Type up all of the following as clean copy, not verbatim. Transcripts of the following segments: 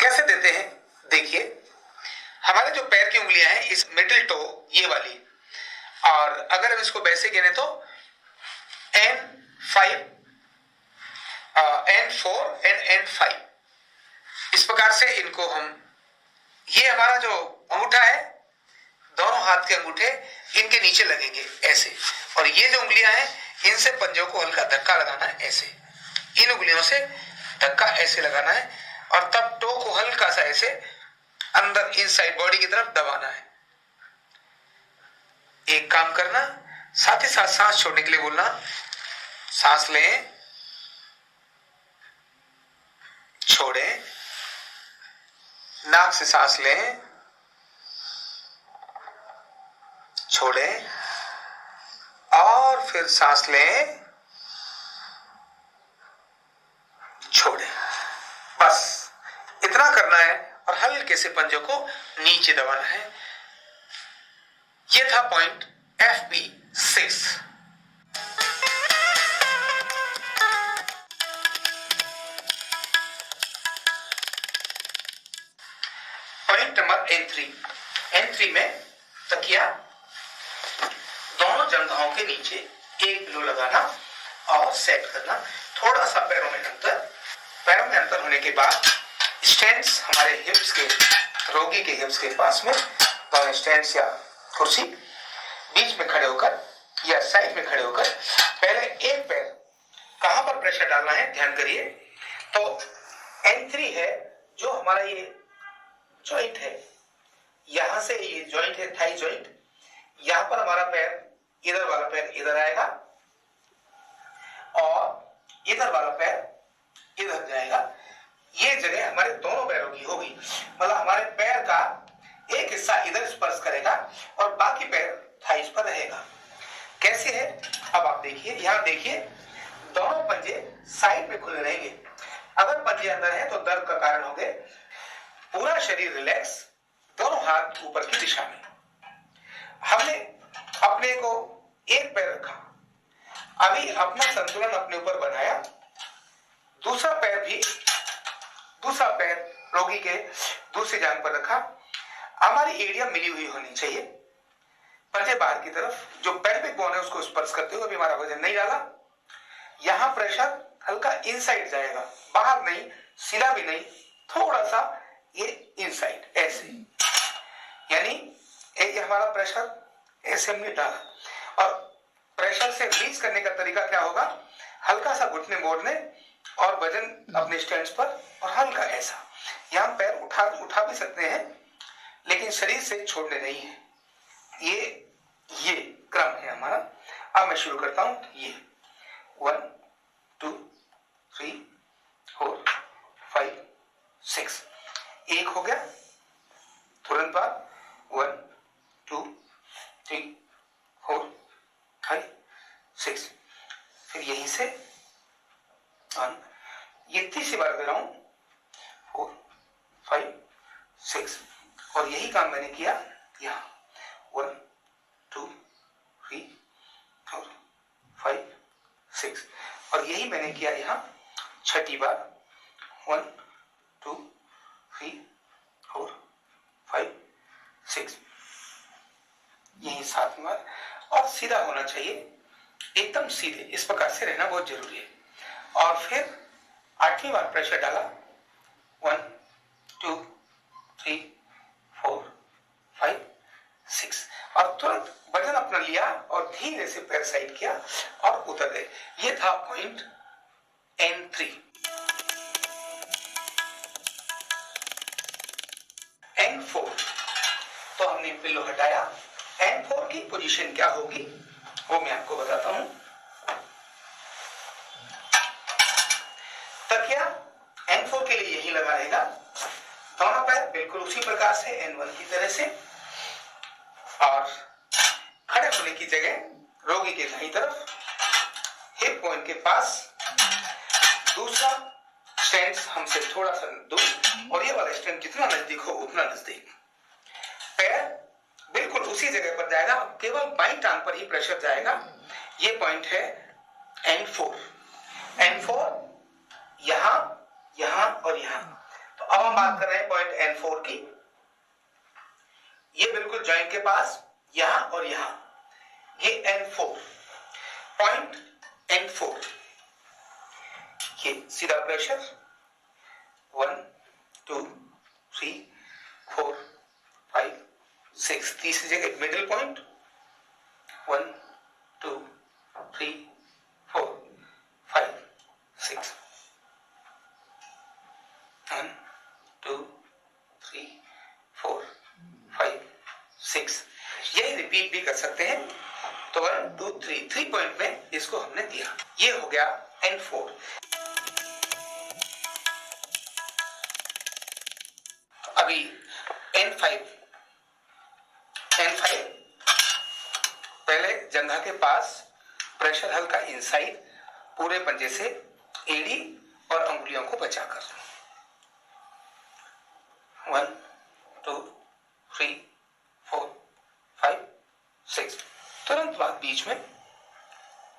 कैसे देते हैं देखिए, हमारे जो पैर की उंगलियां हैं इस मिडिल टो ये वाली, और अगर हम इसको वैसे गिने तो N5 N4 एंड N5 इस प्रकार से इनको हम, ये हमारा जो अंगूठा है, दोनों हाथ के अंगूठे इनके नीचे लगेंगे ऐसे, और ये जो उंगलियां हैं इनसे पंजों को हल्का धक्का लगाना है ऐसे, इन उंगलियों से धक्का ऐसे लगाना है और तब टो को हल्का सा ऐसे अंदर इनसाइड बॉडी की तरफ दबाना है। एक काम करना, साथ ही साथ सांस छोड़ने के लिए बोलना, सांस लें, छोड़ें, नाक से सांस लें, छोड़ें और फिर सांस लें, छोड़ें। बस इतना करना है और हल्के से पंजों को नीचे दबाना है। यह था point FP6। Point number N3 में तकिया दोनों जंघाओं के नीचे एक पिलो लगाना और सेट करना। थोड़ा सा पैरों में अंतर होने के बाद स्टैंड्स हमारे हिप्स के, रोगी के हिप्स के पास में, दोनों स्टैंड्स या कुर्सी बीच में खड़े होकर या साइड में खड़े होकर पहले एक पैर कहां पर प्रेशर डालना है ध्यान करिए। तो N3 है जो हमारा ये जॉइंट है, यहां से ये जॉइंट है थाई जॉइंट, यहां पर हमारा पैर, इधर वाला पैर इधर आएगा और इधर वाला पैर इधर जाएगा। ये जगह हमारे दोनों पैरों की होगी, मतलब हमारे पैर का एक हिस्सा इधर स्पर्श करेगा और बाकी पैर थाइस पर रहेगा। कैसे है अब आप देखिए, यहां देखिए दोनों पंजे साइड में खुले रहेंगे। अगर पंजे अंदर है तो दर्द का कारण होंगे। पूरा शरीर रिलैक्स, दोनों हाथ ऊपर की दिशा में। हमने अपने को एक पैर रखा, अभी अपना संतुलन अपने ऊपर बनाया, दूसरा पैर रोगी के दूसरी जांघ पर रखा। हमारी एरिया मिली हुई होनी चाहिए, पंजे बाहर की तरफ, जो पेल्विक बोन है उसको स्पर्श करते हुए अभी हमारा वजन नहीं डाला। यहां प्रेशर हल्का इनसाइड जाएगा, बाहर नहीं, सीधा भी नहीं, थोड़ा सा ये इनसाइड ऐसे, यानी ये हमारा प्रेशर ऐसे हमने डाला। और प्रेशर से रिलीज करने का तरीका क्या होगा, हल्का सा घुटने मोड़ने और वजन अपने स्टैंड्स पर और हल्का ऐसा। यहां पैर उठा भी सकते हैं लेकिन शरीर से छोड़ने नहीं है। ये क्रम है हमारा। अब मैं शुरू करता हूं। ये 1 2 3 4 5 6 एक हो गया, तुरंत बाद 1 2 3 4 5 6, फिर यहीं से 1, ये तीसरी बार कर रहा हूं, 4 5 6, और यही काम मैंने किया यहां 1 2 3 4 5 6, और यही मैंने किया यहां छठी बार 1 2 3 4 5 6, यही 7वीं बार। और सीधा होना चाहिए, एकदम सीधे, इस प्रकार से रहना बहुत जरूरी है। और फिर 8वीं बार प्रेशर डाला 1 2 3 4 5 6, और तुरंत वजन अपना लिया और धीरे से पैर साइड किया और उतर गए। ये था पॉइंट N3। N4 तो हमने पिल्लो हटाया। N4 की पोजीशन क्या होगी वो मैं आपको बताता हूं। तकिया N4 के लिए यही लगा रहेगा, दोनों पैर बिल्कुल उसी प्रकार से N1 की तरह से, और खड़े होने की जगह रोगी के दाईं तरफ, हिप पॉइंट के पास, दूसरा स्टैंड हमसे थोड़ा सा दूर, और ये वाला स्टैंड जितना नजदीक हो उतना नजदीक। पैर बिल्कुल उसी जगह पर जाएगा, केवल बाईं टांग पर ही प्रेशर जाएगा। ये पॉइंट है N4। N4 यहां, यहां और यहां। तो अब हम बात कर रहे हैं के पास, यहां और यहां, ये N4 पॉइंट N4, ये सीधा प्रेशर 1 2 3 4 5 6, तीसरी जगह मिडिल पॉइंट 1 2 3 4 5 6, 1 2 3 4 5 6, यही रिपीट भी कर सकते हैं। तो 1 2 3, 3 पॉइंट में इसको हमने दिया, ये हो गया N4। अभी N5, पहले जंघा के पास प्रेशर हल्का इनसाइड, पूरे पंजे से एड़ी और अंगुलियों को बचाकर 1 2 3 4 5 6, तुरंत बाद बीच में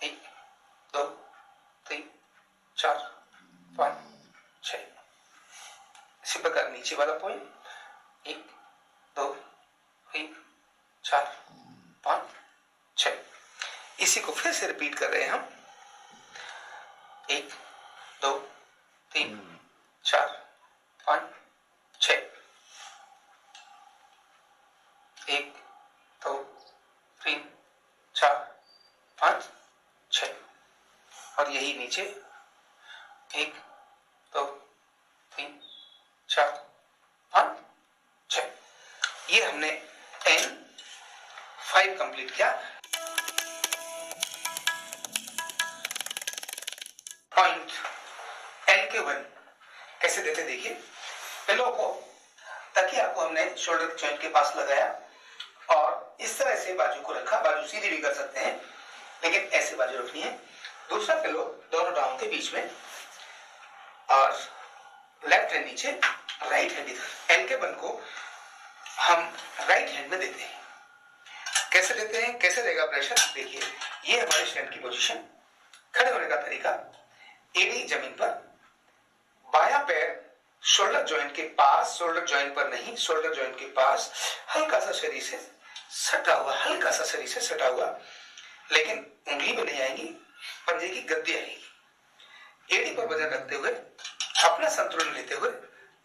1 2 3 4 5 6, इसी प्रकार नीचे वाला पॉइंट 1 2 3 4 5 6, इसी को फिर से रिपीट कर रहे हैं हम। 1 2 3 4 5 6, 1 2 3 4 5 6, और यही नीचे 1 2 3 4 5 6, ये हमने N5 कंप्लीट किया। पॉइंट N1 कैसे देते देखिए, पिलो को, तकिया को हमने शोल्डर जॉइंट के पास लगाया और इस तरह से बाजू को रखा, बाजू सीधी भी कर सकते हैं लेकिन ऐसे बाजू रखनी है। दूसरा पिलो दोनों डाउन के बीच में और लेफ्ट हैंड नीचे, राइट हैंड इधर। N1 को हम राइट हैंड में देते हैं। कैसे देते हैं, कैसे रहेगा प्रेशर देखिए, ये हमारे स्टैंड की पोजीशन। खड़े होने का तरीका, एड़ी जमीन पर, बायां पैर शोल्डर जॉइंट के पास, शोल्डर जॉइंट पर नहीं, शोल्डर जॉइंट के पास हल्का सा शरीर से सटा हुआ, हल्का सा शरीर से सटा हुआ, लेकिन उंगली भी नहीं आएगी, पंजे की गद्दी आएगी। एड़ी पर वजन रखते हुए, अपना संतुलन लेते हुए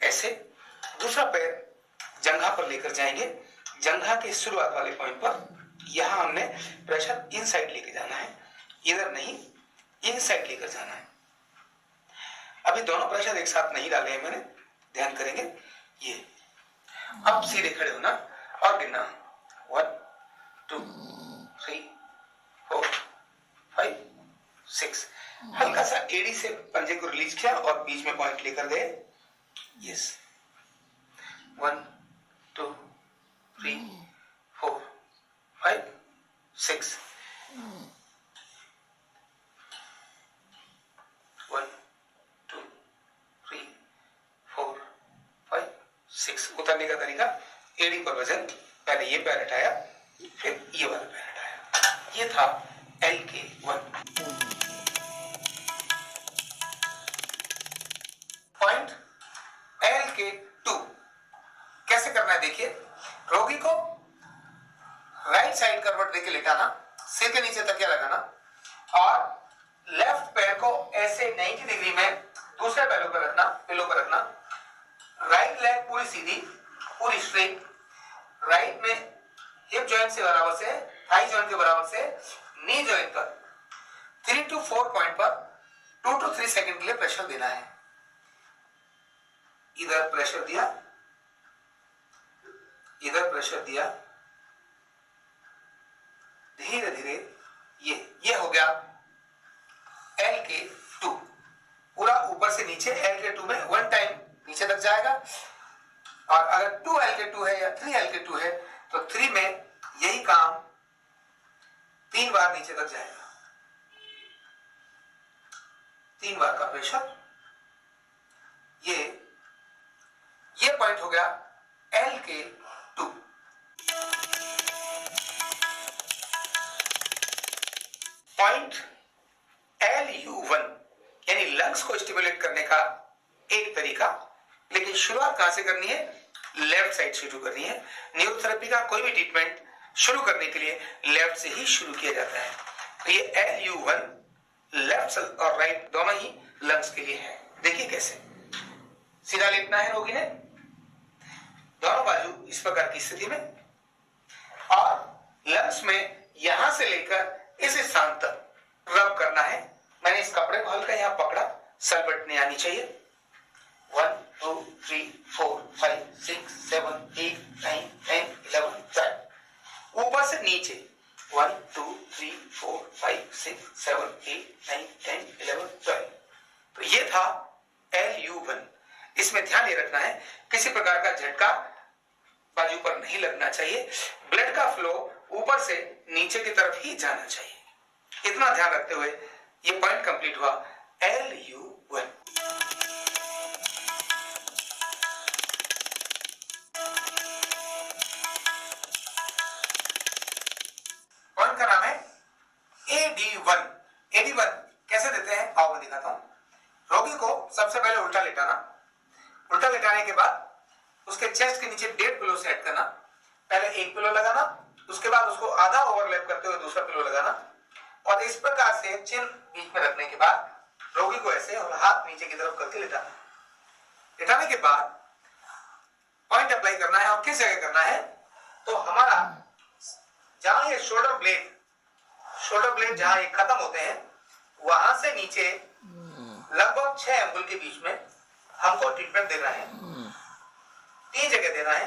ऐसे दूसरा पैर जंघा पर लेकर जाएंगे। जंघा के शुरुआत वाले पॉइंट पर यहां हमने प्रेशर इनसाइड लेके जाना है, इधर नहीं, इनसाइड लेकर जाना है। अभी दोनों प्रेशर एक साथ नहीं डाले हैं मैंने, ध्यान करेंगे। ये अब सीधे खड़े होना और गिनना 1 2 3 4 5 6, हल्का सा एड़ी से पंजे को रिलीज किया और बीच में पॉइंट लेकर गए। यस, 1 2 3 4 5 6, 1 2 3 4 5 6। उतरने का तरीका, एड़ी पर वजन, पहले ये पैर हटाया फिर ये वाला पैर हटाया। ये था LK1। पॉइंट LK2 कैसे करना है देखिए, रोगी को राइट साइड करवट देके लेटाना, सिर के नीचे तकिया लगाना और लेफ्ट पैर को ऐसे 90 डिग्री में दूसरे पैरों पर रखना, पिलो पर रखना। राइट लेग पूरी सीधी, पूरी स्ट्रेट, राइट में हिप जॉइंट से बराबर से, थाई जॉइंट के बराबर से, नी जॉइंट पर 3 to 4 पॉइंट पर 2 to 3 सेकंड के लिए प्रेशर देना है। इधर प्रेशर दिया, इधर प्रेशर दिया, धीरे धीरे ये हो गया LK2। पूरा ऊपर से नीचे LK2 में 1 टाइम नीचे तक जाएगा, और अगर 2 LK2 है या 3 LK2 है तो 3 में यही काम 3 बार नीचे तक जाएगा, 3 बार का प्रेशर। ये पॉइंट हो गया LK2। पॉइंट LU1 यानी लंग्स को स्टिमुलेट करने का एक तरीका, लेकिन शुरुआत कहां से करनी है, लेफ्ट साइड से शुरू करनी है। न्यूरोथेरेपी का कोई भी ट्रीटमेंट शुरू करने के लिए लेफ्ट से ही शुरू किया जाता है। तो ये LU1 लेफ्ट और राइट दोनों ही लंग्स के लिए है। देखिए कैसे सीधा लेटना है रोगी ने, दोनों बाजू इस प्रकार की स्थिति में, और लंग्स में यहां से लेकर इस स्थान तक रब करना है। मैंने इस कपड़े को हल्का यहां पकड़ा, सलबटने आनी चाहिए। 1 2 3 4 5 6 7 8 9 10 11 12 ऊपर से नीचे 1 2 3 4 5 6 7 8 9 10 11 12। तो ये था LU1। इसमें ध्यान ये रखना है किसी प्रकार का झटका बाजू पर नहीं लगना चाहिए, ब्लड का फ्लो ऊपर से नीचे की तरफ ही जाना चाहिए। इतना ध्यान रखते हुए ये पॉइंट कंप्लीट हुआ LU1। पॉइंट का नाम है AD1। AD1 कैसे देते हैं आओ मैं दिखाता हूं। रोगी को सबसे पहले उल्टा लेटाना, उल्टा लेटाने के बाद उसके चेस्ट के नीचे 1.5 पिलो सेट करना। पहले एक पिलो लगाना, उसके बाद उसको आधा ओवरलैप करते हुए दूसरा पिलो लगाना, और इस प्रकार से चिन बीच में रखने के बाद रोगी को ऐसे और हाथ नीचे की तरफ करके लेटाना। लेटाने के बाद पॉइंट अप्लाई करना है, और किस जगह करना है तो हमारा जहां ये शोल्डर ब्लेड जहां ये खत्म होते हैं वहां से नीचे लगभग 6 अंगुल के बीच में हमको ट्रीटमेंट देना है। 3 जगह देना है,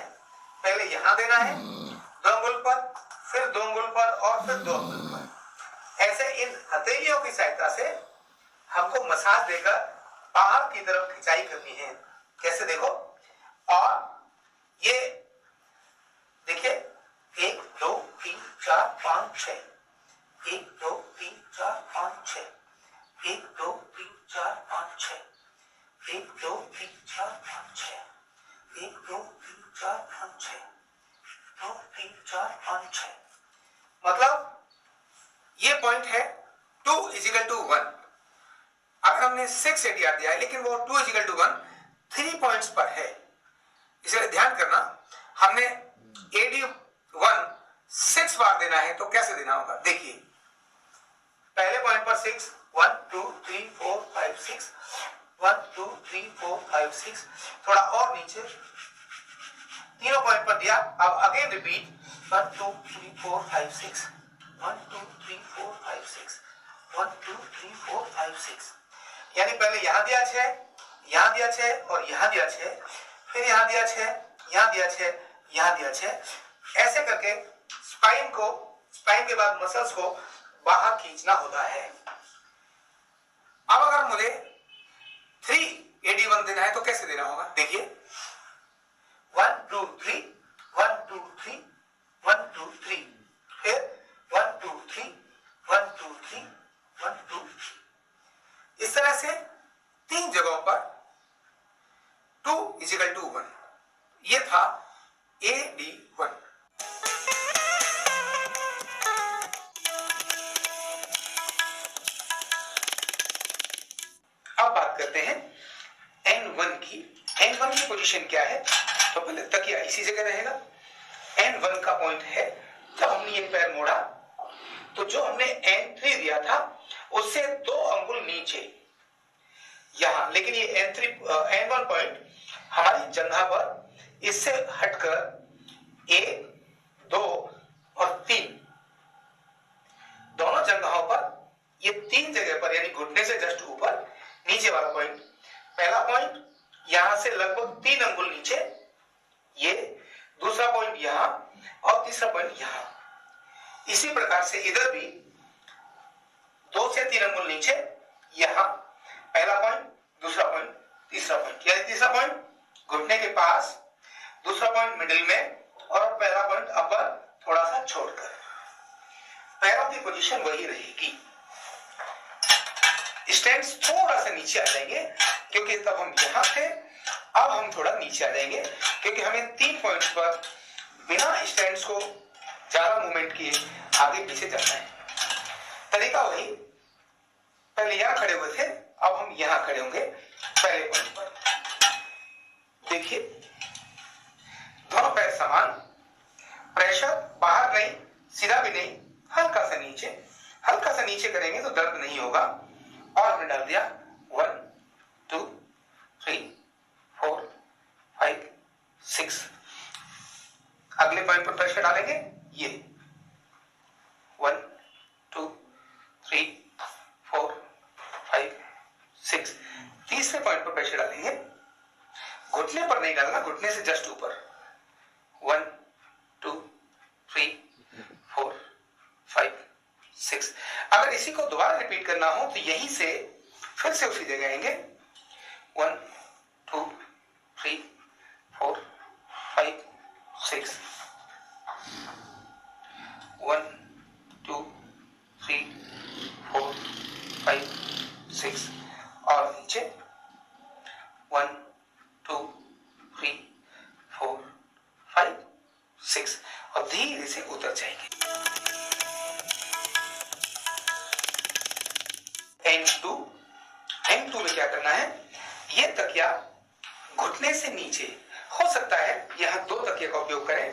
पहले यहां देना है 2 अंगुल पर, फिर 2 अंगुल पर, और फिर 2 अंगुल पर। ऐसे इन हथेलियों की सहायता से हमको मसाज देकर बाहर की तरफ खिंचाई करनी है। कैसे देखो, और ये देखिए 1 2 3 4 5 6, 1 2 3 4 5 6, 1 2 3 4 5 6, 1 2 3 4 5 6, 1 2 3 4 5 6, 2 3 4 5 6। मतलब ये पॉइंट है 2 = 1। अगर हमने 6 ADR दिया है लेकिन वो 2 = 1 3 पॉइंट्स पर है, इसलिए ध्यान करना। हमने AD1 6 बार देना है तो कैसे देना होगा देखिए। पहले पॉइंट पर 6 1 2 3 4 5 6, 1 2 3 4 5 6, थोड़ा और नीचे तीनों पॉइंट पर दिया। अब अगेन रिपीट 1 2 3 4 5 6, 1 2 3 4 5 6, 1 2 3 4 5 6। यानी पहले यहां दिया 6, यहां दिया 6 और यहां दिया 6, फिर यहां दिया 6, यहां दिया 6, यहां दिया 6। ऐसे करके स्पाइन के बाद मसल्स को बाहर खींचना होता है। अब अगर मुझे 3 AD1 देना है तो कैसे देना होगा देखिए। 1 2 3, 1 2 3, 1 2 3, फिर 1 2 3, 1 2 3, 1 2 3। इस तरह से 3 जगहों पर 2 = 1। ये था AD1। अब बात करते हैं N1 की। N1 की पोजीशन क्या है तो पहले तकिया इसी जगह रहेगा। N1 का पॉइंट है जब हमने ये पैर मोड़ा तो जो हमने N3 दिया था उससे 2 अंगुल नीचे यहां, लेकिन ये N1 पॉइंट हमारी जंघा पर इससे हटकर 1 2 और 3 दोनों जंघाओं पर, ये 3 जगह पर यानी घुटने से जस्ट ऊपर नीचे वाला पॉइंट। पहला पॉइंट यहां से लगभग 3 अंगुल नीचे, ये दूसरा पॉइंट यहां और तीसरा पॉइंट यहां। इसी प्रकार से इधर भी 2 से 3 अंगुल नीचे यहां पहला पॉइंट, दूसरा पॉइंट, तीसरा पॉइंट। यानी तीसरा पॉइंट घुटने के पास, दूसरा पॉइंट मिडिल में, और पहला पॉइंट अपर थोड़ा सा छोड़कर। पैरों की पोजीशन वही रहेगी। स्टैंड्स थोड़ा सा नीचे आ जाएंगे क्योंकि तब हम यहां थे, अब हम थोड़ा नीचे आ जाएंगे क्योंकि हमें 3 पॉइंट्स पर बिना स्टैंड्स को ज्यादा मूवमेंट किए आगे पीछे जाना है। तरीका वही, पहले यहां खड़े हुए थे, अब हम यहां खड़े होंगे पहले पॉइंट पर। देखिए दोनों पैर समान, प्रेशर बाहर नहीं, सीधा भी नहीं, हल्का सा नीचे, हल्का सा नीचे करेंगे तो दर्द नहीं होगा। और हमने डाल दिया 1 2 3 4 5 6। अगले पॉइंट पर प्रेशर डालेंगे, ये 1 2 3 4 5 6। तीसरे पॉइंट पर प्रेशर डालेंगे, घुटने पर नहीं डालना, घुटने से जस्ट ऊपर, 1 2 3 4 5 6। अगर इसी को दोबारा रिपीट करना हो तो यहीं से फिर से उसी जगह आएंगे, 1 2 3 4 5 6, 1 2 3 4 5 6। और नीचे 1 2 3 4 5 6 और धीरे से उतर जाएंगे। एंड 2 में क्या करना है, ये तकिया घुटने से नीचे, हो सकता है यहां 2 तकिया का उपयोग करें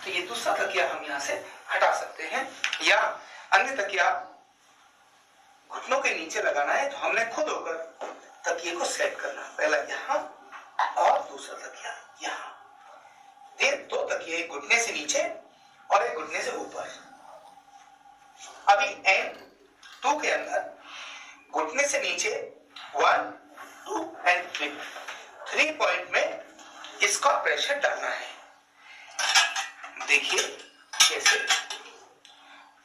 तो ये दूसरा तकिया हम यहां से हटा सकते हैं, या अन्य तकिया घुटनों के नीचे लगाना है तो हमने खुद होकर तकिए को सेट करना, पहला यहां और दूसरा तकिया यहां। ये 2 तकिए, एक घुटने से नीचे और एक घुटने से ऊपर। अभी एंड 2 के अंदर घुटने से नीचे 1 2 एंड 3 पॉइंट में इसका प्रेशर डालना है। देखिए कैसे,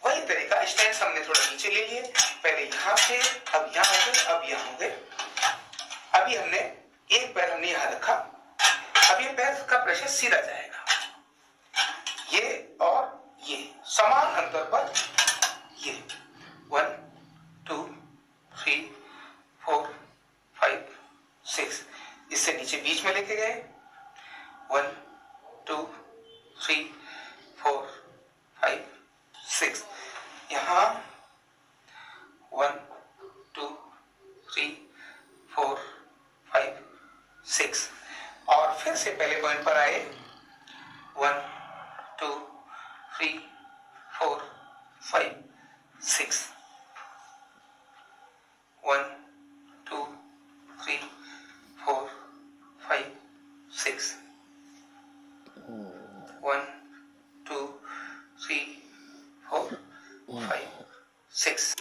वही तरीका, स्टैंड हमने थोड़ा नीचे ले लिए, पहले यहां से, अब यहां हो गए, अब यहां हो गए। अभी हमने एक पैर हमने यहां रखा, अब ये पैर का प्रेशर सीधा जाएगा, ये और ये समान अंतर पर, ये 1 2 3 4 5 6, इससे नीचे बीच में लेके गए, 1 2 3 4 5 6, यहां 1 2 3 4 5 6। और फिर से पहले पॉइंट पर आए, 1 2 3 4 5 6, 1 2 3 4 5 6, 1 2 3 4 5 6।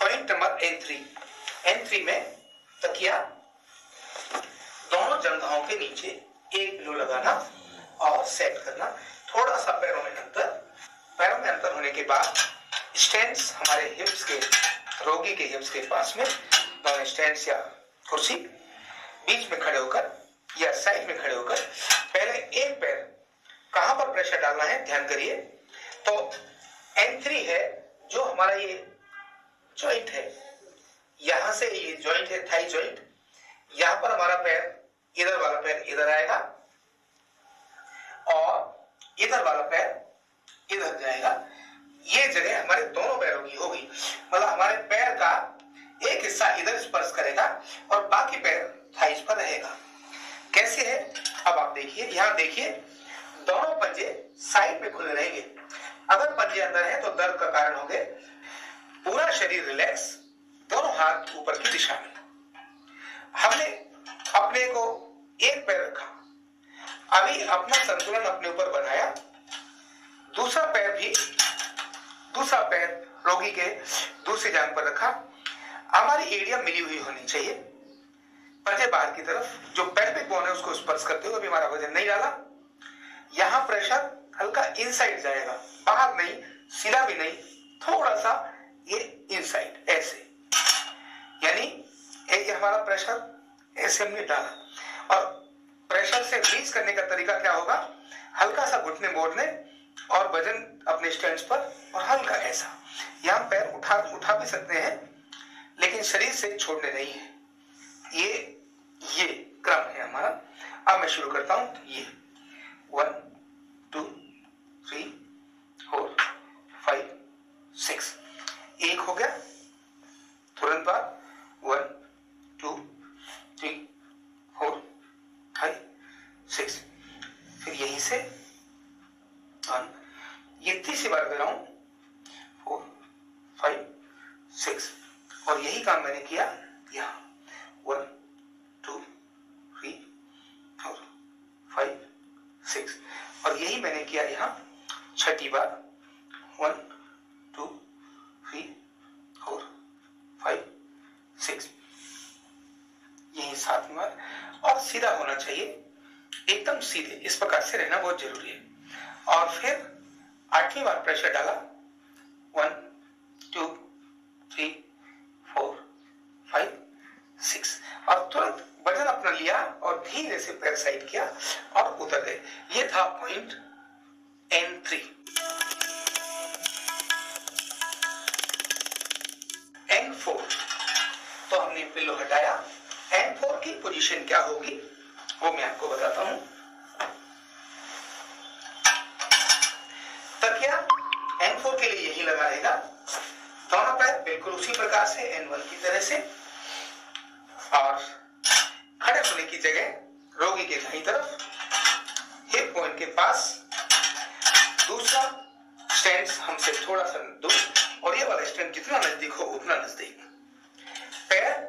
पॉइंट नंबर N3 में तकिया दोनों जंघाओं के नीचे 1 पिलो लगाना और सेट करना, थोड़ा सा पैरों में अंतर होने के बाद स्टैंड्स हमारे हिप्स के, रोगी के हिप्स के पास में, दोनों स्टैंड्स या कुर्सी बीच में खड़े होकर या साइड में खड़े होकर पहले एक पैर, कहां पर प्रेशर डालना है ध्यान करिए। तो N3 है जो हमारा ये जॉइंट है, यहां से ये जॉइंट है थाई जॉइंट, यहां पर हमारा पैर, इधर वाला पैर इधर आएगा और इधर वाला पैर इधर जाएगा। ये जगह हमारे दोनों पैरों की होगी, मतलब हमारे पैर का एक हिस्सा इधर स्पर्श करेगा और बाकी पैर थाइस पर रहेगा। कैसे है, अब आप देखिए, यहां देखिए दोनों पंजे साइड में खुले रहेंगे, अगर पंजे अंदर है तो दर्द का कारण होंगे। पूरा शरीर रिलैक्स, दोनों हाथ ऊपर की दिशा में। हमने अपने को एक पैर रखा, अभी अपना संतुलन अपने ऊपर बनाया, दूसरा पैर रोगी के दूसरी जांघ पर रखा। हमारी एरिया मिली हुई होनी चाहिए, पंजे बाहर की तरफ, जो पेल्विक बोन है उसको स्पर्श करते हुए अभी हमारा वजन नहीं डाला। यहां प्रेशर हल्का इनसाइड जाएगा, बाहर नहीं, सीधा भी नहीं, थोड़ा सा ये इनसाइड ऐसे, यानी ये हमारा प्रेशर ऐसे हमने डाला। और प्रेशर से रिलीज करने का तरीका क्या होगा, हल्का सा घुटने मोड़ने और वजन अपने स्टैंड्स पर, और हल्का ऐसा, यहां पैर उठा भी सकते हैं लेकिन शरीर से छोड़ने नहीं है। ये क्रम है हमारा। अब मैं शुरू करता हूं, ये 1 2 3 4 5 6, एक हो गया, तुरंत बाद 1 2 3 4 काम मैंने किया यहाँ 1 2 3 4 5 6 और यही मैंने किया यहाँ छठी बार 1 2 3 4 5 6 यही 7वीं बार और सीधा होना चाहिए, एकदम सीधे इस प्रकार से रहना बहुत जरूरी है। और फिर 8वीं बार प्रेशर डाला 1 2 3 4 5 6 और तुरंत वजन अपना लिया और धीरे से पैर साइड किया और उतर गए। ये था पॉइंट N3। N4 तो हमने पिल्लो हटाया। N4 की पोजीशन क्या होगी वो मैं आपको बताता हूं। तकिया N4 के लिए यही लगा रहेगा, दोनों पैर बिल्कुल उसी प्रकार से N1 की तरह से, और खड़े होने की जगह रोगी के दाईं तरफ हिप पॉइंट के पास, दूसरा स्टैंड हमसे थोड़ा सा दूर और ये वाला स्टैंड जितना नजदीक हो उतना नजदीक। पैर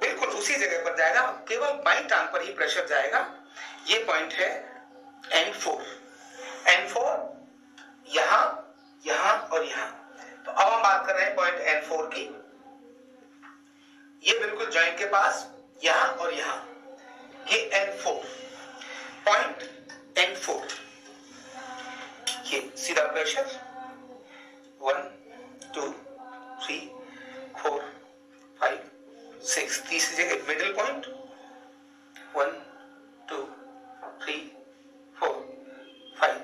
बिल्कुल उसी जगह पर जाएगा, केवल बाईं टांग पर ही प्रेशर जाएगा। ये पॉइंट है N4। N4 यहां, यहां और यहां। तो अब हम बात कर रहे हैं पॉइंट N4 की। ये बिल्कुल जॉइंट के पास यहां और यहां, ये N4 पॉइंट N4। ये सीधा प्रेशर 1 2 3 4 5 6, तीसरी जगह मिडिल पॉइंट 1 2 3 4 5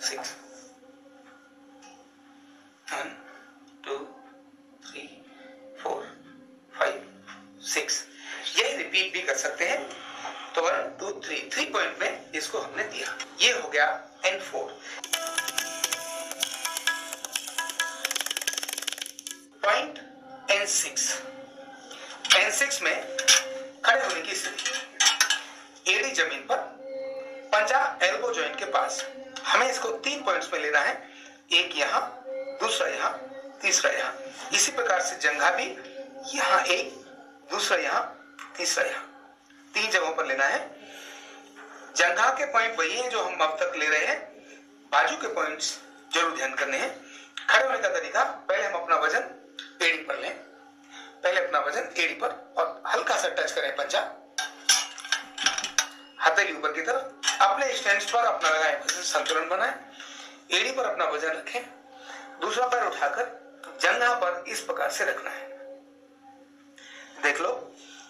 6 1 2 3 4 5 6। यही रिपीट भी कर सकते हैं। तो 1 2 3 पॉइंट में इसको हमने दिया। ये हो गया N4। Point N6। N6 में खड़े होने की स्थिति, एड़ी जमीन पर, पंजा एल्बो जॉइंट के पास। हमें इसको 3 पॉइंट्स में लेना है, एक यहां, दूसरा यहां, तीसरा यहां। इसी प्रकार से जंघा भी यहां एक, दूसरा यहां, तीसरा यहां, 3 जगहों पर लेना है। जंघा के पॉइंट वही है जो हम अब तक ले रहे हैं, बाजू के पॉइंट्स जरूर ध्यान करने हैं। खड़े होने का तरीका, पहले हम अपना वजन एड़ी पर लें, पहले अपना वजन एड़ी पर और हल्का सा टच करें पंजा, हथेली ऊपर की तरफ, अपने स्टैंड पर अपना लगाएं वजन, संतुलन बनाएं, एड़ी पर अपना वजन रखें, दूसरा पैर उठाकर जंघा पर इस प्रकार से रखना है। देख लो,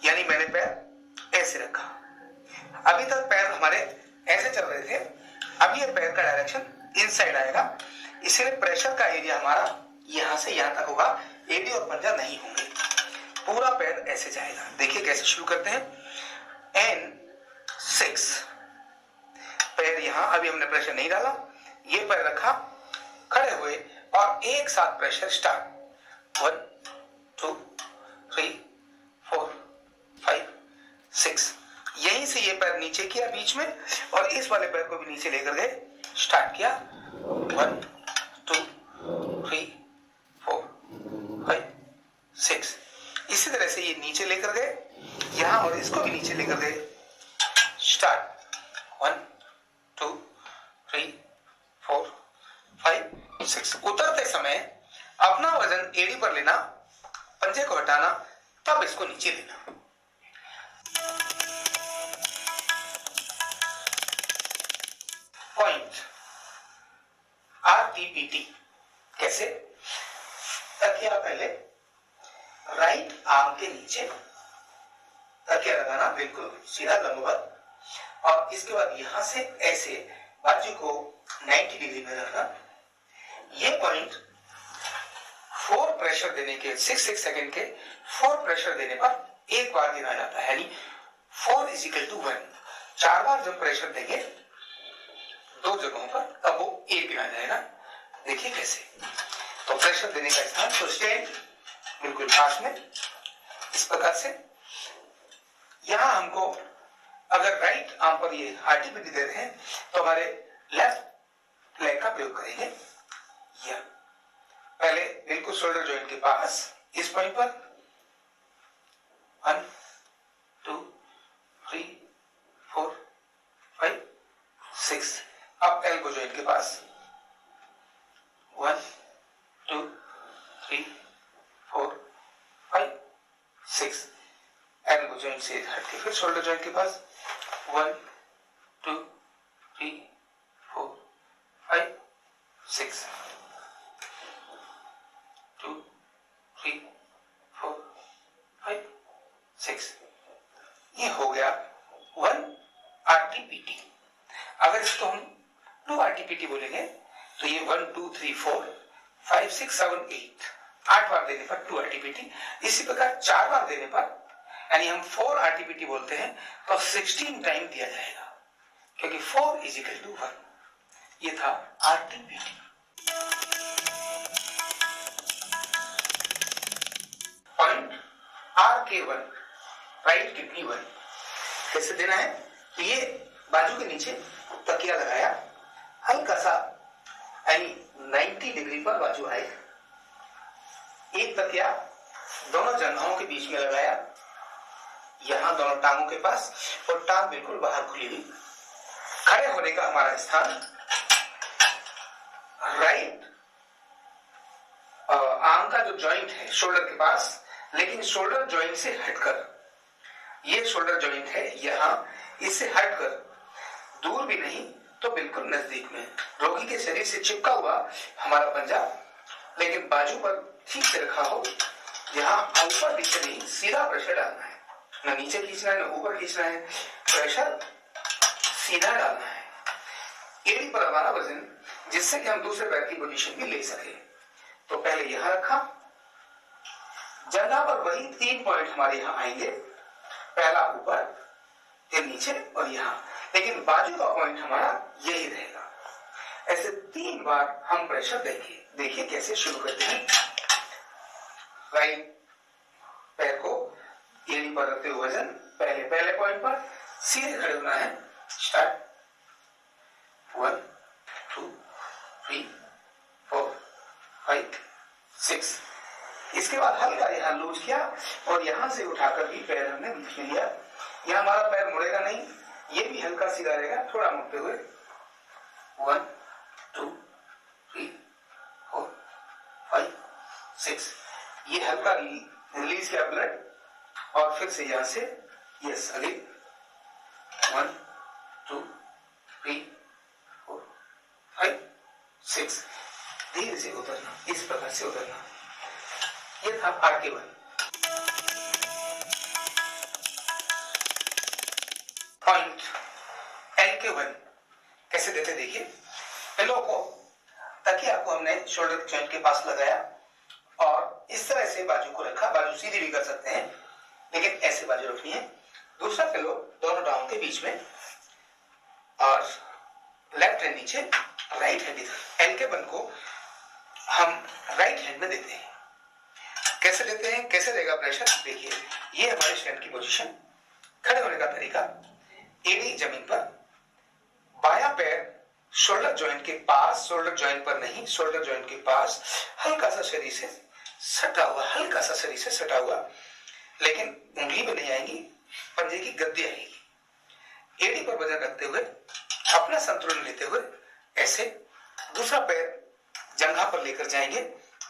यानी मैंने पैर ऐसे रखा। अभी तक पैर हमारे ऐसे चल रहे थे, अब ये पैर का डायरेक्शन इनसाइड आएगा, इसलिए प्रेशर का एरिया हमारा यहां से यहां तक होगा, एड़ी और पंजा नहीं होंगे, पूरा पैर ऐसे जाएगा। देखिए कैसे शुरू करते हैं। N6 पैर यहां, अभी हमने प्रेशर नहीं डाला, ये पैर रखा, खड़े हुए और एक साथ प्रेशर स्टार्ट 1 2 3 4 5 6। यहीं से ये पैर नीचे किया बीच में और इस वाले पैर को भी नीचे लेकर गए, स्टार्ट किया 1 2 3 4 5 6। इसी तरह से ये नीचे लेकर गए यहां और इसको भी नीचे लेकर गए, स्टार्ट 1 2 3 4 5 6। उतरते समय अपना वजन एड़ी पर लेना, पंजे को हटाना, तब इसको नीचे लेना। पॉइंट RTPT कैसे? तकिया पहले राइट आर्म के नीचे तकिया लगाना, बिल्कुल सीधा लंबवत, और इसके बाद यहां से ऐसे बाजू को 90 डिग्री में रखना। ये पॉइंट 4 प्रेशर देने के 6 सेकंड के 4 प्रेशर देने पर एक बार गिना जाता है, यानी 4 = 1। 4 बार जब प्रेशर देंगे 2 जगहों पर, तब वो एक गिना जाएगा। देखिए कैसे। तो प्रेशर देने का स्थान, तो स्टैंड बिल्कुल पास में इस प्रकार से। यहां हमको अगर राइट आर्म पर ये RTPT दे रहे हैं तो हमारे लेफ्ट लेग का प्रयोग करेंगे। यह पहले बिल्कुल शोल्डर जॉइंट के पास इस पॉइंट पर 1 2 3 4 5 6। अब एल्बो जॉइंट के पास 1 2 3 4 5 6। एल्बो जॉइंट से हट के फिर शोल्डर जॉइंट के पास 1 2 3 4 5 6 2 3 4 5 6। ये हो गया 1 RTPT। अगर इसको हम 2 RTPT बोलेंगे तो ये 1 2 3 4 5 6 7 8 8 बार देने पर 2 RTPT। इसी प्रकार 4 बार देने पर यानी हम 4 RTPT बोलते हैं तो 16 टाइम दिया जाएगा, क्योंकि 4 इज इक्वल टू 1। ये था RTPT। Point RK1 right kidney 1 कैसे देना है? तो ये बाजू के नीचे तकिया लगाया, हल्का सा यानी 90 डिग्री पर बाजू आए, एक तकिया दोनों जंघों के बीच में लगाया, यहां दोनों टांगों के पास, और टांग बिल्कुल बाहर खुली हुई। खड़े होने का हमारा स्थान राइट आर्म का जो जॉइंट है शोल्डर के पास, लेकिन शोल्डर जॉइंट से हटकर, ये शोल्डर जॉइंट है यहां, इससे हटकर दूर भी नहीं तो बिल्कुल नजदीक में, रोगी के शरीर से चिपका हुआ हमारा पंजा, लेकिन बाजू पर ठीक से रखा हो। यहां ऊपर नीचे नहीं, सीधा प्रेशर डालना है, ना नीचे खींचना है ना ऊपर खींचना है, प्रेशर सीधा डालना है एड़ी पर हमारा वजन, जिससे कि हम दूसरे पैर की पोजीशन भी ले सके। तो पहले यहां रखा, जगह पर वही 3 पॉइंट हमारे यहां आएंगे, पहला ऊपर फिर नीचे और यहां, लेकिन बाजू का पॉइंट हमारा यही रहेगा। ऐसे 3 बार हम प्रेशर देंगे। देखिए कैसे शुरू करते हैं। राइट पैर को एड़ी पर रखते हुए वजन पहले पॉइंट पर सीधे खड़े होना है। स्टार्ट 1 2 3 4 5 6। इसके बाद हल्का यहां लूज किया और यहां से उठाकर भी पैर हमने बीच में लिया। यहां हमारा पैर मुड़ेगा नहीं, ये भी हल्का सीधा रहेगा, थोड़ा मुड़ते हुए 1 2 3 4 5 6। ये हल्का रिलीज किया ब्लड और फिर से यहां से यस अगेन 1 2 3 4 5 6। धीरे से उतरना, इस प्रकार से उतरना। ये था RK1। पॉइंट LK1 कैसे देते देखिए। पिलो को, तकिया को हमने शोल्डर जॉइंट के पास लगाया और इस तरह से बाजू को रखा। बाजू सीधी भी कर सकते हैं, लेकिन ऐसे बाजू रखनी है। दूसरा पिलो दोनों टांगों के बीच में और लेफ्ट हैंड नीचे, राइट हैंड इधर। LK1 को हम राइट हैंड में देते हैं। कैसे देते हैं, कैसे देगा प्रेशर देखिए। ये हमारे स्टैंड की पोजीशन, खड़े होने का तरीका, एड़ी जमीन पर, बायां पैर शोल्डर जॉइंट के पास, शोल्डर जॉइंट पर नहीं, शोल्डर जॉइंट के पास, हल्का सा शरीर से सटा हुआ, हल्का सा शरीर से सटा हुआ, लेकिन उंगली में नहीं आएगी, पंजे की गद्दी आएगी। एड़ी पर वजन रखते हुए, अपना संतुलन लेते हुए ऐसे दूसरा पैर जंघा पर लेकर जाएंगे।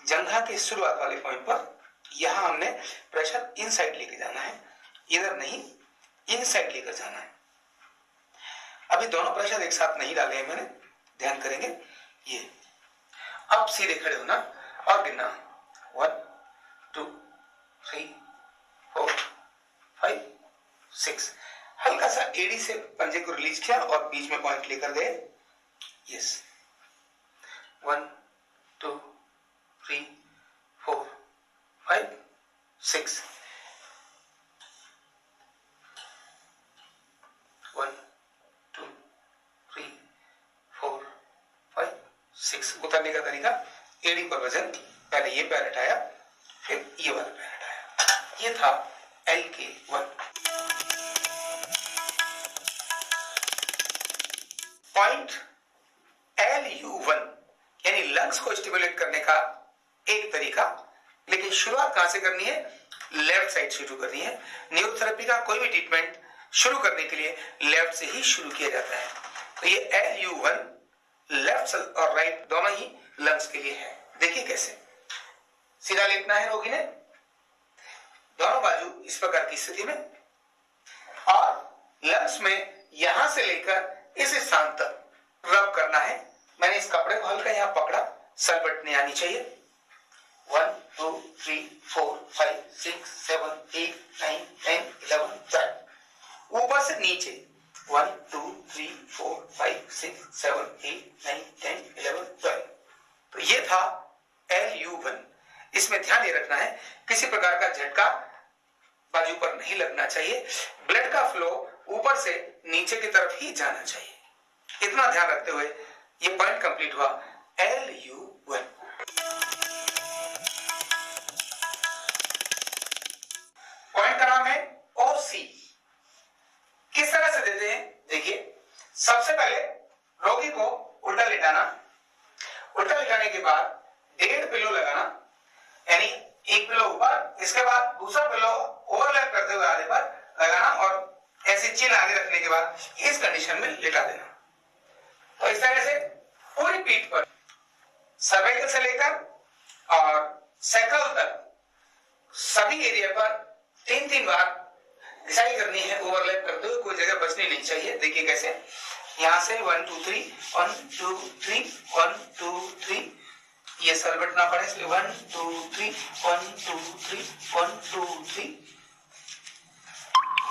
जंघा के शुरुआत वाले पॉइंट पर यहां हमने प्रेशर इनसाइड लेके जाना है, इधर नहीं, इनसाइड लेकर जाना है। अभी दोनों प्रेशर एक साथ नहीं डाले हैं मैंने, ध्यान करेंगे। ये अब सीधे खड़े होना और गिनना 1 2 3 4 5 6। हल्का सा एड़ी से पंजे को रिलीज किया और बीच में पॉइंट लेकर गए। यस 1 2 3 4 5 6। 1 2 3 4 5 6। उतरने का तरीका, एड़ी पर वजन, पहले ये पैर हटाया फिर ये वाला पैर हटाया। ये था LK1। पॉइंट LU1 यानी लंग्स को स्टिमुलेट करने का एक तरीका, लेकिन शुरुआत कहां से करनी है? लेफ्ट साइड शुरू करनी है। न्यूरोथेरेपी का कोई भी ट्रीटमेंट शुरू करने के लिए लेफ्ट से ही शुरू किया जाता है। तो ये LU1 लेफ्ट और राइट दोनों ही लंग्स के लिए है। देखिए कैसे सीधा लेटना है रोगी ने, दोनों बाजू इस प्रकार की स्थिति में, और लंग्स में यहां से लेकर इस स्थान तक रब करना है। मैंने इस कपड़े को हल्का यहां पकड़ा, सलबट नहीं आनी चाहिए। 1 2 3 4 5 6 7 8 9 10 11 12 ऊपर से नीचे 1 2 3 4 5 6 7 8 9 10 11 12। तो ये था LU1। इसमें ध्यान ये रखना है किसी प्रकार का झटका बाजू पर नहीं लगना चाहिए, ब्लड का फ्लो ऊपर से नीचे की तरफ ही जाना चाहिए। इतना ध्यान रखते हुए ये पॉइंट कंप्लीट हुआ LU1। पॉइंट का नाम है OC। किस तरह से देते हैं देखिए, सबसे पहले रोगी को उल्टा लेटाना, उल्टा लेटाने के बाद 1.5 पिलो लगाना, यानी एक पिलो ऊपर, इसके बाद दूसरा पिलो ओवरलैप करते हुए आधे पर लगाना और ऐसे चिन आगे रखने के बाद इस कंडीशन में लेटा देना। तो इस तरह से पूरी पीठ पर सर्वाइकल से लेकर और सैक्रल तक सभी एरिया पर 3-3 बार घिसाई करनी है, ओवरलैप करते हुए, कोई जगह बचनी नहीं चाहिए। देखिए कैसे, यहां से 1 2 3 1 2 3 1 2 3, ये सलबट ना पड़े इसलिए 1 2 3 1 2 3 1 2 3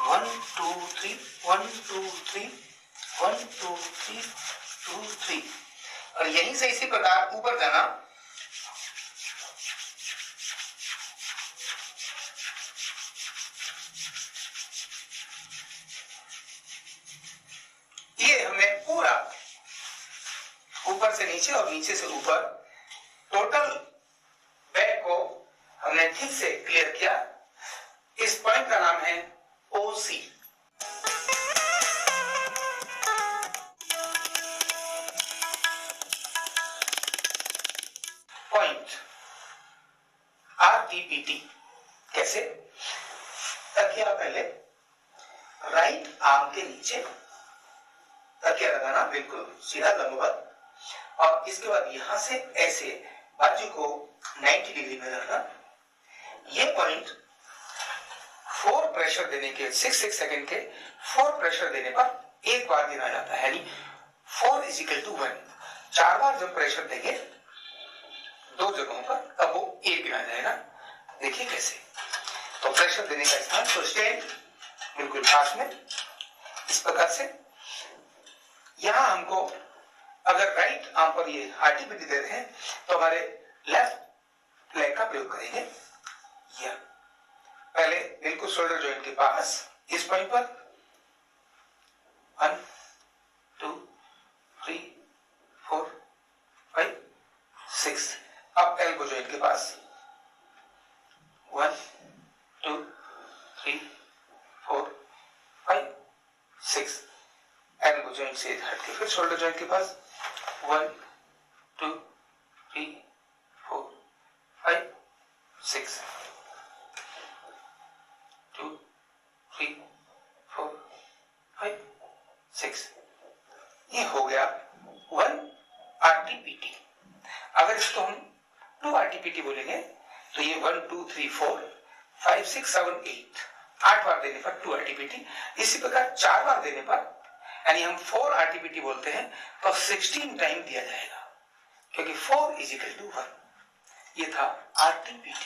1 2 3 1 2 3 1 2 3 2 3, और यहीं से इसी प्रकार ऊपर जाना। ये हमने पूरा ऊपर से नीचे और नीचे से ऊपर टोटल बैक को हमने ठीक से क्लियर किया। इस पॉइंट का नाम है OC। Point RTPT। कैसे, तकिया पहले राइट आर्म के नीचे तकिया लगाना, बिल्कुल सीधा लंबवत, और इसके बाद यहां से ऐसे बाजू को 90 डिग्री में रखना। ये पॉइंट 4 प्रेशर देने के 6 सेकंड के 4 प्रेशर देने पर एक बार गिना जाता है, यानी 4 = 1। 4 बार जब प्रेशर देंगे 2 जगहों पर तब वो 1 गिना जाएगा। देखिए कैसे, तो प्रेशर देने का स्थान, तो स्टैंड बिल्कुल पास में इस प्रकार से। यहां हमको अगर राइट आर्म पर ये RTPT दे रहे हैं तो हमारे लेफ्ट लेग का प्रयोग करेंगे। या पहले बिल्कुल शोल्डर जॉइंट के पास इस पॉइंट पर 1 2 3 4 5 6, अब एल्बो जॉइंट के पास 1 2 3 4 5 6, एल्बो जॉइंट से हटके फिर शोल्डर जॉइंट के पास 1 2 3 4 5 6 2 3 4 5 6। ये हो गया 1 RTPT। अगर इसको हम 2 RTPT बोलेंगे तो ये 1 2 3 4 5 6 7 8, 8 बार देने पर 2 RTPT। इसी प्रकार 4 बार देने पर, यानी हम 4 RTPT बोलते हैं तो 16 टाइम दिया जाएगा, क्योंकि 4 = 1। ये था RTPT।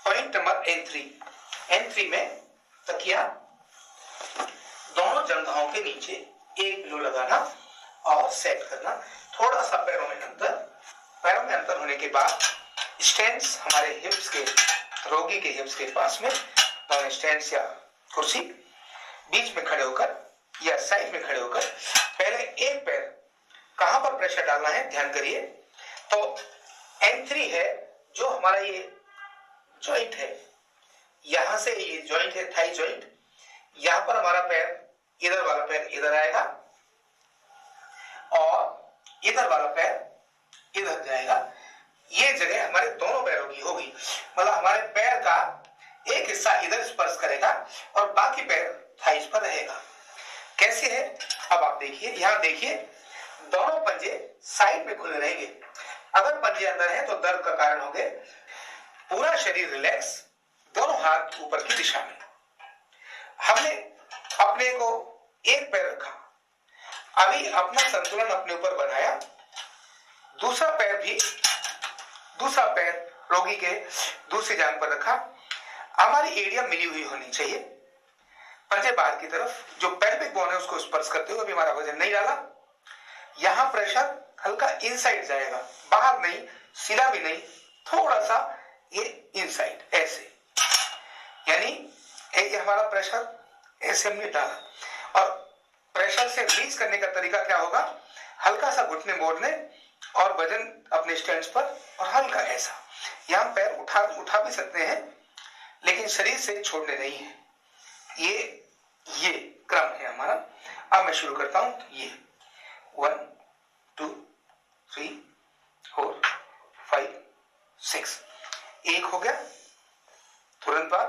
पॉइंट नंबर N3 में तकिया दोनों जंघाओं के नीचे 1 पिलो लगाना और सेट करना। थोड़ा सा पैरों में अंतर होने के बाद स्टैंड्स हमारे हिप्स के, रोगी के हिप्स के पास में स्टैंड्स या कुर्सी, बीच में खड़े होकर या साइड में खड़े होकर पहले एक पैर कहां पर प्रेशर डालना है ध्यान करिए। तो N3 है जो हमारा ये जॉइंट है, यहां से ये जॉइंट है थाई जॉइंट, यहां पर हमारा पैर, इधर वाला पैर इधर आएगा और इधर वाला पैर इधर जाएगा, ये जगह हमारे दोनों पैरों की होगी, मतलब हमारे पैर का एक हिस्सा इधर स्पर्श करेगा और बाकी पैर थाइस पर रहेगा। कैसे है अब आप देखिए, यहां देखिए दोनों पंजे साइड में खुले रहेंगे। अगर पंजे अंदर है तो दर्द का कारण होंगे। पूरा शरीर रिलैक्स, दोनों हाथ ऊपर की दिशा में। हमने अपने को एक पैर रखा, अभी अपना संतुलन अपने ऊपर बनाया, दूसरा पैर रोगी के दूसरी जांघ पर रखा। हमारी एरिया मिली हुई होनी चाहिए, पंजे बाहर की तरफ, जो पेल्विक बोन है उसको स्पर्श करते हुए अभी हमारा वजन नहीं डाला। यहां प्रेशर हल्का इनसाइड जाएगा, बाहर नहीं, सीधा भी नहीं, थोड़ा सा ये इनसाइड ऐसे, यानी ये हमारा प्रेशर ऐसे हमने डाला। और प्रेशर से रिलीज करने का तरीका क्या होगा, हल्का सा घुटने मोड़ने और वजन अपने स्टैंड पर और हल्का ऐसा। यहां पैर उठा भी सकते हैं लेकिन शरीर से छोड़ने नहीं है। ये क्रम है हमारा। अब मैं शुरू करता हूं। ये 1 2 3 4 5 6, एक हो गया, तुरंत बाद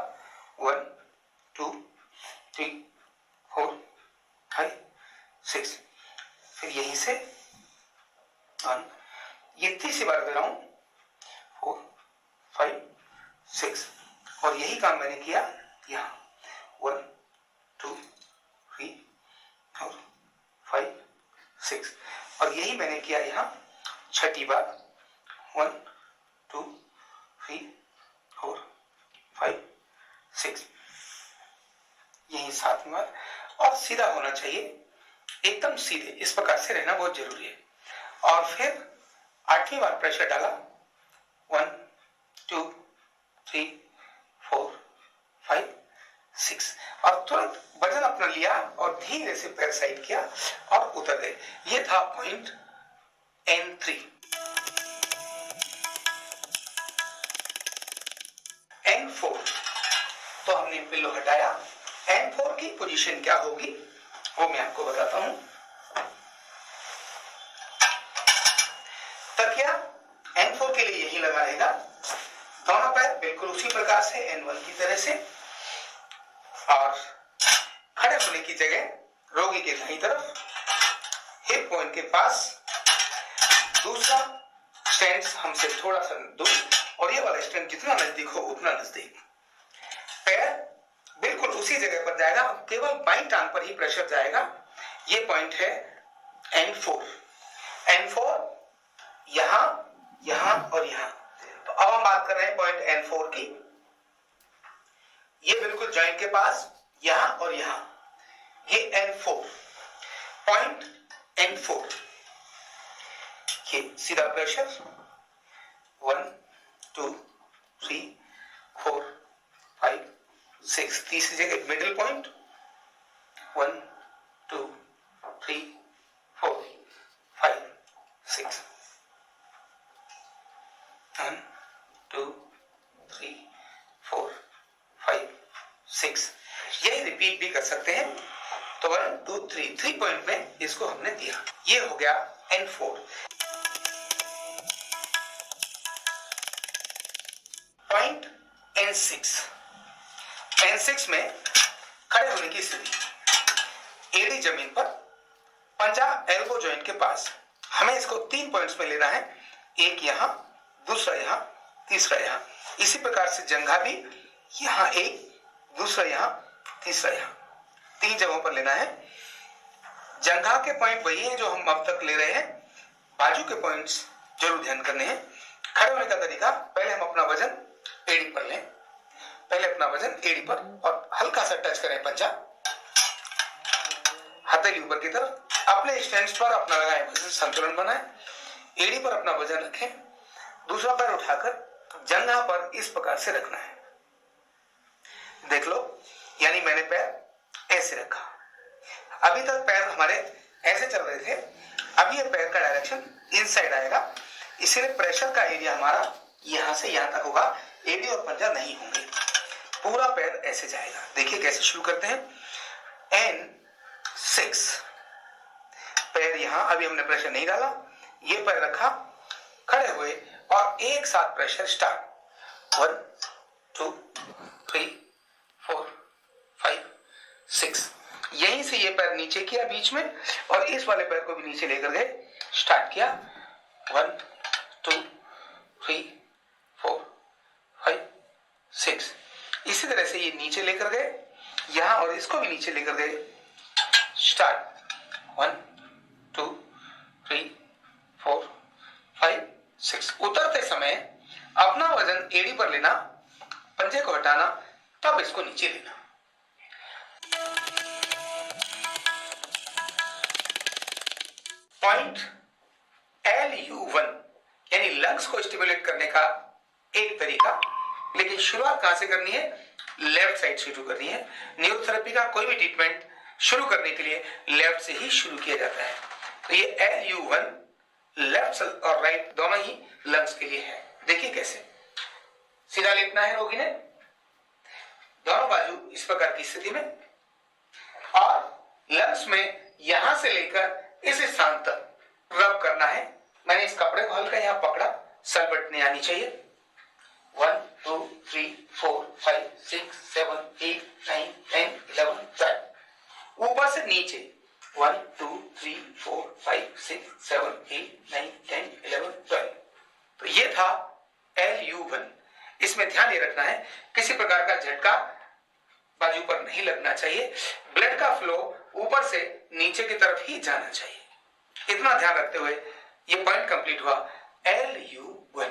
1 2 3 4 5 6, फिर यहीं से 1, ये तीसरी बार कर रहा हूं, 4 5 6, और यही काम मैंने किया यहां 1 2 3 4 5 6, और यही मैंने किया यहां छठी बार 1 2 3 4 5 6, यही सातवीं बार। और सीधा होना चाहिए, एकदम सीधे, इस प्रकार से रहना बहुत जरूरी है। और फिर आठवीं बार प्रेशर डाला 1 2 3 4 5 6, और तुरंत वजन अपना लिया और धीरे से पैर साइड किया और उतर गए। ये था पॉइंट N3। N4 तो हमने पिल्लो हटाया। N4 की पोजीशन क्या होगी वो मैं आपको बताता हूं। तकिया N4 के लिए यही लगा रहेगा, दोनों पैर बिल्कुल उसी प्रकार से N1 की तरह से, और खड़े होने की जगह रोगी के दाईं तरफ, हिप पॉइंट के पास, दूसरा स्टैंड हमसे थोड़ा सा दूर, और ये वाला स्टैंड जितना नजदीक हो उतना नजदीक। पैर बिल्कुल उसी जगह पर जाएगा, केवल बाईं टांग पर ही प्रेशर जाएगा। ये पॉइंट है N4। N4 यहां, यहां और यहां। तो अब हम बात कर रहे हैं पॉइंट N4 की। ये बिल्कुल जॉइंट के पास, यहां और यहां, ये N4 पॉइंट। N4 ये सीधा प्रेशर 1 2 3 4 5 6, तीसरी जगह मिडिल पॉइंट 1 2 3 4 5 6, 1 2 3 4 5 6, यही रिपीट भी कर सकते हैं। तो 1 2 3 पॉइंट में इसको हमने दिया। ये हो गया N4। Point N6। N6 में खड़े होने की स्थिति, एड़ी जमीन पर, पंजा एल्बो जॉइंट के पास। हमें इसको 3 पॉइंट्स में लेना है, एक यहां, दूसरा यहां, तीसरा यहां। इसी प्रकार से जंघा भी, यहां एक, दूसरा यहां, तीसरा यहां, 3 जगहों पर लेना है। जंघा के पॉइंट वही है जो हम अब तक ले रहे हैं, बाजू के पॉइंट्स जरूर ध्यान करने हैं। खड़े होने का तरीका, पहले हम अपना वजन एड़ी पर लें, पहले अपना वजन एड़ी पर, और हल्का सा टच करें पंजा, हथेली ऊपर की तरफ, अपने स्टैंड पर अपना लगाएं, वजन संतुलन बनाएं, एड़ी पर अपना वजन रखें, दूसरा पैर उठाकर जंघा पर इस प्रकार से रखना है। देख लो, यानी मैंने पैर ऐसे रखा। अभी तक पैर हमारे ऐसे चल रहे थे, अभी ये पैर का डायरेक्शन इनसाइड आएगा, इसीलिए प्रेशर का एरिया हमारा यहां से यहां तक होगा, एड़ी और पंजा नहीं होंगे, पूरा पैर ऐसे जाएगा। देखिए कैसे शुरू करते हैं। N6 पैर यहां, अभी हमने प्रेशर नहीं डाला, ये पैर रखा, खड़े हुए और एक साथ प्रेशर स्टार्ट। 1 2 3 4 5 6। यहीं से ये पैर नीचे किया बीच में और इस वाले पैर को भी नीचे लेकर गए, स्टार्ट किया। 1 2 3 4 5 6। इसी तरह से ये नीचे लेकर गए यहां और इसको भी नीचे लेकर गए, स्टार्ट। 1 2 3 4 5 6। उतरते समय अपना वजन एड़ी पर लेना, पंजे को हटाना, तब इसको नीचे लेना। पॉइंट LU1 यानी लंग्स को स्टिमुलेट करने का एक तरीका, लेकिन शुरुआत कहां से करनी है? लेफ्ट साइड से शुरू करनी है। न्यूरोथेरेपी का कोई भी ट्रीटमेंट शुरू करने के लिए लेफ्ट से ही शुरू किया जाता है। तो ये LU1 लेफ्ट और राइट दोनों ही लंग्स के लिए है। देखिए कैसे। सीधा लेटना है रोगी ने, दोनों बाजू इस प्रकार की स्थिति में, और लंग्स में यहां से लेकर इस स्थान तक रब करना है। मैंने इस कपड़े को हल्का यहां पकड़ा, सलबटने आनी चाहिए। 1 2 3 4 5 6 7 8 9 10 11 12। ऊपर से नीचे 1 2 3 4 5 6 7 8 9 10 11 12। तो ये था LU1। इसमें ध्यान ये रखना है किसी प्रकार का झटका बाजू पर नहीं लगना चाहिए, ब्लड का फ्लो ऊपर से नीचे की तरफ ही जाना चाहिए। इतना ध्यान रखते हुए ये पॉइंट कंप्लीट हुआ LU1।